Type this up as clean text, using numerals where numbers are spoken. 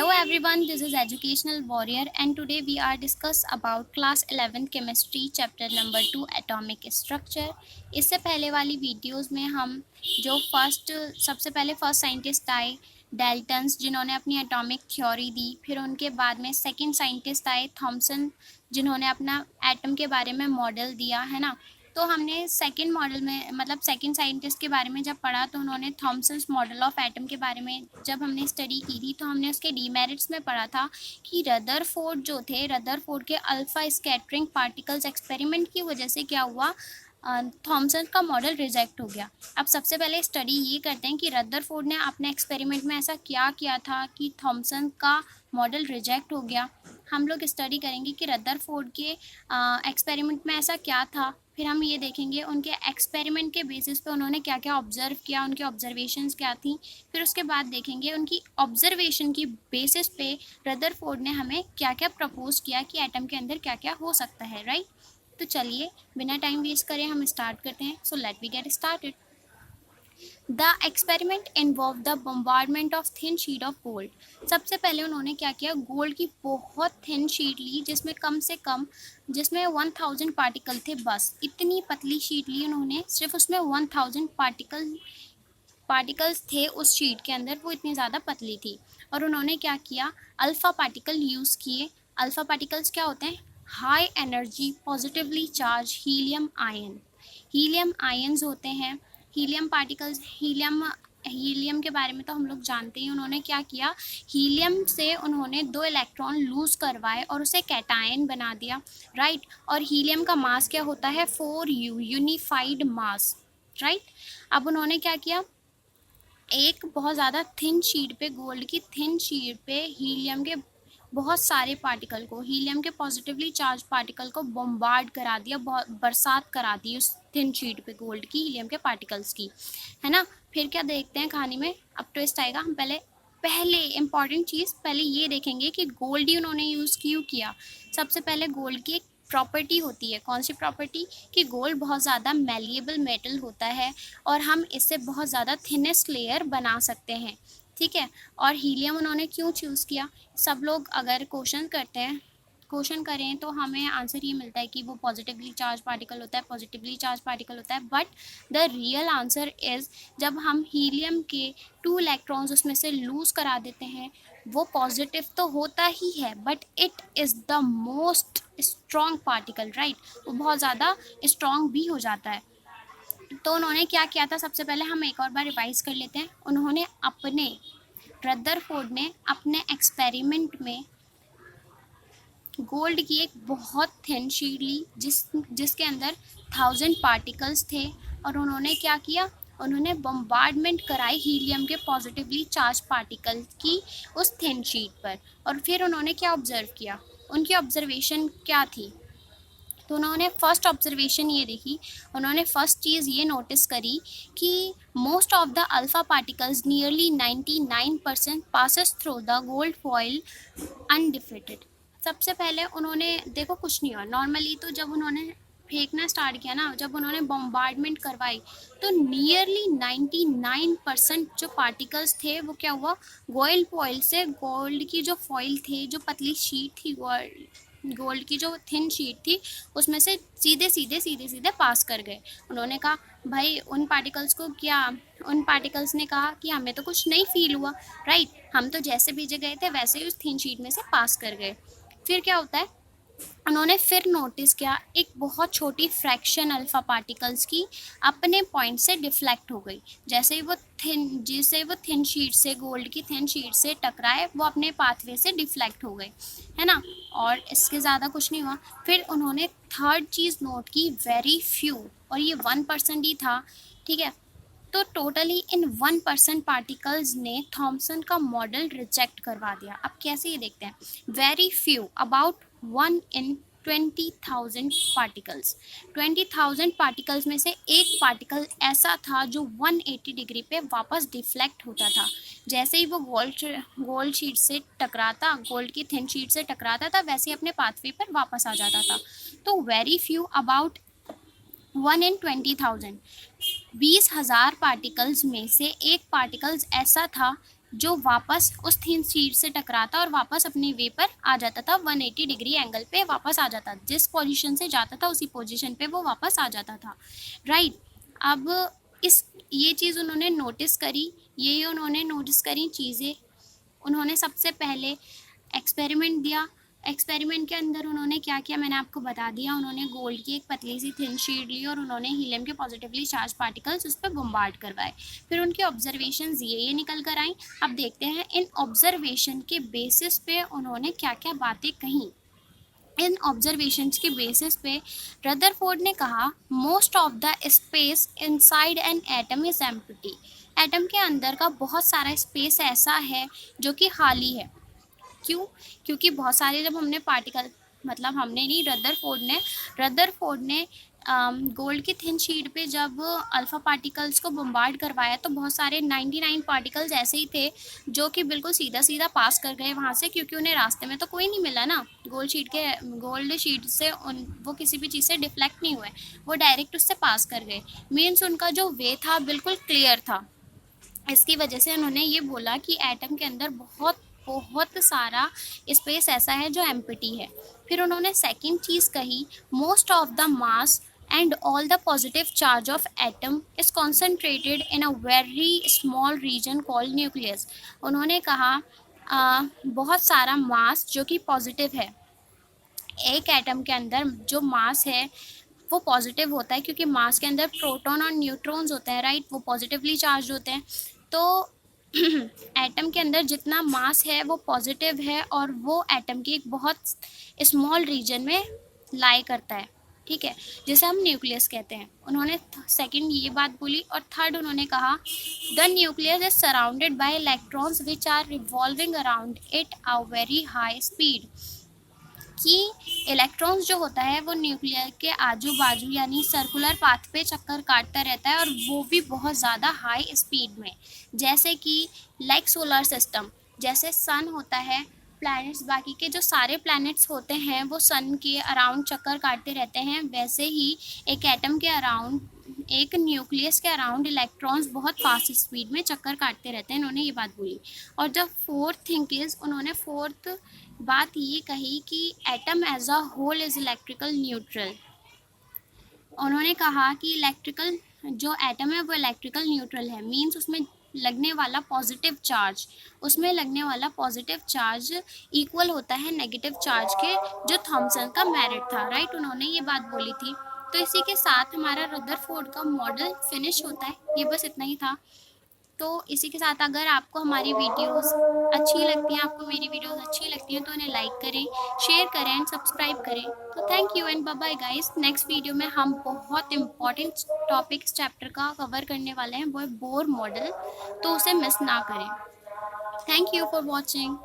Hello everyone, this is Educational Warrior and today we are discuss about class 11 chemistry chapter number 2 atomic structure। इससे पहले वाली videos में हम जो सबसे पहले फर्स्ट साइंटिस्ट आए डेल्टन्स, जिन्होंने अपनी एटॉमिक थ्योरी दी। फिर उनके बाद में सेकंड साइंटिस्ट आए थॉमसन, जिन्होंने अपना एटम के बारे में मॉडल दिया, है ना। तो हमने सेकंड मॉडल में सेकंड साइंटिस्ट के बारे में जब पढ़ा तो उन्होंने थॉमसन्स मॉडल ऑफ एटम के बारे में जब हमने स्टडी की थी तो हमने उसके डीमेरिट्स में पढ़ा था कि रदरफोर्ड जो थे, रदरफोर्ड के अल्फा स्कैटरिंग पार्टिकल्स एक्सपेरिमेंट की वजह से क्या हुआ, थॉमसन का मॉडल रिजेक्ट हो गया। अब सबसे पहले स्टडी ये करते हैं कि रदरफोर्ड ने अपने एक्सपेरिमेंट में ऐसा क्या किया था कि थॉमसन का मॉडल रिजेक्ट हो गया। हम लोग स्टडी करेंगे कि रदरफोर्ड के एक्सपेरिमेंट में ऐसा क्या था। फिर हम ये देखेंगे उनके एक्सपेरिमेंट के बेसिस पे उन्होंने क्या क्या ऑब्जर्व किया, उनकी ऑब्जर्वेशंस क्या थी। फिर उसके बाद देखेंगे उनकी ऑब्जर्वेशन की बेसिस पे रदरफोर्ड ने हमें क्या क्या प्रपोज किया कि एटम के अंदर क्या क्या हो सकता है, राइट। तो चलिए बिना टाइम वेस्ट करें हम स्टार्ट करते हैं। So let we get started. The experiment involve the bombardment of thin sheet of gold. सबसे पहले उन्होंने क्या किया, गोल्ड की बहुत थिन शीट ली जिसमें कम से कम 1000 पार्टिकल थे। बस इतनी पतली शीट ली उन्होंने, सिर्फ उसमें 1000 पार्टिकल्स थे उस शीट के अंदर, वो इतनी ज़्यादा पतली थी। और उन्होंने क्या किया, अल्फ़ा पार्टिकल यूज़ किए। अल्फ़ा पार्टिकल्स क्या होते हैं, high energy positively charge helium ion. Helium ions होते हैं हीलियम पार्टिकल्स। हीलियम के बारे में तो हम लोग जानते हैं। उन्होंने क्या किया, हीलियम से उन्होंने 2 इलेक्ट्रॉन लूज करवाए और उसे कैटायन बना दिया, राइट। और हीलियम का मास क्या होता है, 4u, यूनिफाइड मास, राइट। अब उन्होंने क्या किया, एक बहुत ज़्यादा थिन शीट पे, गोल्ड की थिन शीट पे हीलियम के बहुत सारे पार्टिकल को, हीलियम के पॉजिटिवली चार्ज पार्टिकल को बम्बार्ड करा दिया, बहुत बरसात करा दी उस थिन शीट पे गोल्ड की, हीलियम के पार्टिकल्स की, है ना। फिर क्या देखते हैं कहानी में, अब ट्विस्ट आएगा। हम पहले इंपॉर्टेंट चीज़ पहले ये देखेंगे कि गोल्ड ही उन्होंने यूज़ क्यों किया। सबसे पहले गोल्ड की एक प्रॉपर्टी होती है, कौन सी प्रॉपर्टी, कि गोल्ड बहुत ज़्यादा मैलिएबल मेटल होता है और हम इससे बहुत ज़्यादा थिनेस्ट लेयर बना सकते हैं, ठीक है। और हीलियम उन्होंने क्यों चूज़ किया, सब लोग अगर क्वेश्चन करें तो हमें आंसर ये मिलता है कि वो पॉजिटिवली चार्ज पार्टिकल होता है, but the real answer is, जब हम हीलियम के 2 इलेक्ट्रॉन्स उसमें से लूज़ करा देते हैं, वो पॉजिटिव तो होता ही है but it is the most strong particle, right. वो बहुत ज़्यादा स्ट्रॉन्ग भी हो जाता है। तो उन्होंने क्या किया था, सबसे पहले हम एक और बार रिवाइज कर लेते हैं। उन्होंने रदरफोर्ड ने अपने एक्सपेरिमेंट में गोल्ड की एक बहुत थिन शीट ली जिसके अंदर 1000 पार्टिकल्स थे। और उन्होंने क्या किया, उन्होंने बम्बार्डमेंट कराई हीलियम के पॉजिटिवली चार्ज पार्टिकल की उस थिन शीट पर। और फिर उन्होंने क्या ऑब्जर्व किया, उनकी ऑब्जर्वेशन क्या थी। तो उन्होंने फर्स्ट ऑब्जर्वेशन ये देखी, उन्होंने फर्स्ट चीज़ ये नोटिस करी कि most of the alpha particles nearly 99% passes through the gold foil undefeated. सबसे पहले उन्होंने देखो कुछ नहीं हुआ नॉर्मली, तो जब उन्होंने फेंकना स्टार्ट किया ना, जब उन्होंने बम्बार्डमेंट करवाई तो नियरली 99% जो पार्टिकल्स थे वो क्या हुआ, गोल्ड फॉइल से, गोल्ड की जो फॉइल थी, जो पतली शीट थी, गोल्ड की जो थिन शीट थी उसमें से सीधे पास कर गए। उन्होंने कहा भाई उन पार्टिकल्स ने कहा कि हमें तो कुछ नहीं फील हुआ, राइट, हम तो जैसे भेजे गए थे वैसे ही उस थिन शीट में से पास कर गए। फिर क्या होता है, उन्होंने फिर नोटिस किया एक बहुत छोटी फ्रैक्शन अल्फा पार्टिकल्स की अपने पॉइंट से डिफ्लेक्ट हो गई। जैसे ही वो थिन शीट से, गोल्ड की थिन शीट से टकराए, वो अपने पाथवे से डिफ्लेक्ट हो गए, है ना। और इसके ज़्यादा कुछ नहीं हुआ। फिर उन्होंने थर्ड चीज़ नोट की, वेरी फ्यू, और ये 1% ही था, ठीक है। तो टोटली इन 1% पार्टिकल्स ने थॉमसन का मॉडल रिजेक्ट करवा दिया। अब कैसे ये देखते हैं, very few, about 1 in 20,000 particles. 20,000 particles में से एक पार्टिकल ऐसा था जो 180 डिग्री पे वापस डिफ्लेक्ट होता था। जैसे ही वो गोल्ड शीट से टकराता, गोल्ड की थिन शीट से टकराता था, वैसे ही अपने पाथवे पर वापस आ जाता था। तो very few, about 1 in 20,000, 20,000 particles में से एक पार्टिकल्स ऐसा था जो वापस उस थिन शीट से टकराता और वापस अपने वे पर आ जाता था, 180 डिग्री एंगल पे वापस आ जाता, जिस पोजीशन से जाता था उसी पोजीशन पे वो वापस आ जाता था, राइट। अब इस ये चीज़ उन्होंने नोटिस करी, ये उन्होंने नोटिस करी चीज़ें। उन्होंने सबसे पहले एक्सपेरिमेंट दिया। एक्सपेरिमेंट के अंदर उन्होंने क्या किया मैंने आपको बता दिया। उन्होंने गोल्ड की एक पतली सी थिन शीट ली और उन्होंने हीलियम के पॉजिटिवली चार्ज पार्टिकल्स उस पर बम्बार्ड करवाए। फिर उनकी ऑब्जर्वेशंस ये निकल कर आई। अब देखते हैं इन ऑब्जर्वेशन के बेसिस पे उन्होंने क्या क्या बातें कही। इन ऑब्जर्वेशंस के बेसिस पे रदरफोर्ड ने कहा, most of the space inside an atom is empty. Atom के अंदर का बहुत सारा स्पेस ऐसा है जो कि खाली है। क्यों? क्योंकि बहुत सारे जब हमने पार्टिकल, मतलब हमने नहीं, रदरफोर्ड ने गोल्ड की थिन शीट पे जब अल्फ़ा पार्टिकल्स को बम्बार्ड करवाया तो बहुत सारे 99 पार्टिकल्स ऐसे ही थे जो कि बिल्कुल सीधा सीधा पास कर गए वहाँ से, क्योंकि उन्हें रास्ते में तो कोई नहीं मिला ना। गोल्ड शीट से वो किसी भी चीज़ से डिफ्लेक्ट नहीं हुए, वो डायरेक्ट उससे पास कर गए। मीन्स उनका जो वे था बिल्कुल क्लियर था। इसकी वजह से उन्होंने ये बोला कि एटम के अंदर बहुत बहुत सारा स्पेस ऐसा है जो एम्प्टी है। फिर उन्होंने सेकंड चीज़ कही, most of the mass and all the positive charge of atom is concentrated in a very small reason called nucleus. उन्होंने कहा बहुत सारा मास जो कि पॉजिटिव है, एक एटम के अंदर जो मास है वो पॉजिटिव होता है, क्योंकि मास के अंदर प्रोटॉन और न्यूट्रॉन्स होते हैं, राइट, वो पॉजिटिवली चार्ज होते हैं। तो एटम के अंदर जितना मास है वो पॉजिटिव है और वो एटम की एक बहुत स्मॉल रीजन में लाई करता है, ठीक है, जिसे हम न्यूक्लियस कहते हैं। उन्होंने सेकंड ये बात बोली। और थर्ड उन्होंने कहा, the nucleus is surrounded by electrons which are revolving around it a very high speed. कि इलेक्ट्रॉन्स जो होता है वो न्यूक्लियर के आजू बाजू यानी सर्कुलर पाथ पे चक्कर काटता रहता है, और वो भी बहुत ज़्यादा हाई स्पीड में। जैसे कि लाइक सोलर सिस्टम, जैसे सन होता है, प्लैनेट्स, बाकी के जो सारे प्लैनेट्स होते हैं वो सन के अराउंड चक्कर काटते रहते हैं, वैसे ही एक एटम के अराउंड, एक न्यूक्लियस के अराउंड इलेक्ट्रॉन्स बहुत फास्ट स्पीड में चक्कर काटते रहते हैं। इन्होंने ये बात बोली। और जब फोर्थ थिंग इज, उन्होंने फोर्थ बात ये कही कि atom as a whole is electrical neutral. उन्होंने कहा कि इलेक्ट्रिकल जो एटम है वो इलेक्ट्रिकल न्यूट्रल है, मींस उसमें लगने वाला पॉजिटिव चार्ज इक्वल होता है नेगेटिव चार्ज के, जो थॉमसन का मेरिट था, राइट। उन्होंने ये बात बोली थी। तो इसी के साथ हमारा रदरफोर्ड का मॉडल फिनिश होता है। ये बस इतना ही था। तो इसी के साथ अगर आपको हमारी वीडियोस अच्छी लगती हैं, आपको मेरी वीडियोस अच्छी लगती हैं, तो उन्हें लाइक करें, शेयर करें एंड सब्सक्राइब करें। तो thank you and bye bye guys. Next video में हम बहुत इंपॉर्टेंट टॉपिक चैप्टर का कवर करने वाले हैं, वो है बोर मॉडल, तो उसे मिस ना करें। Thank you for watching.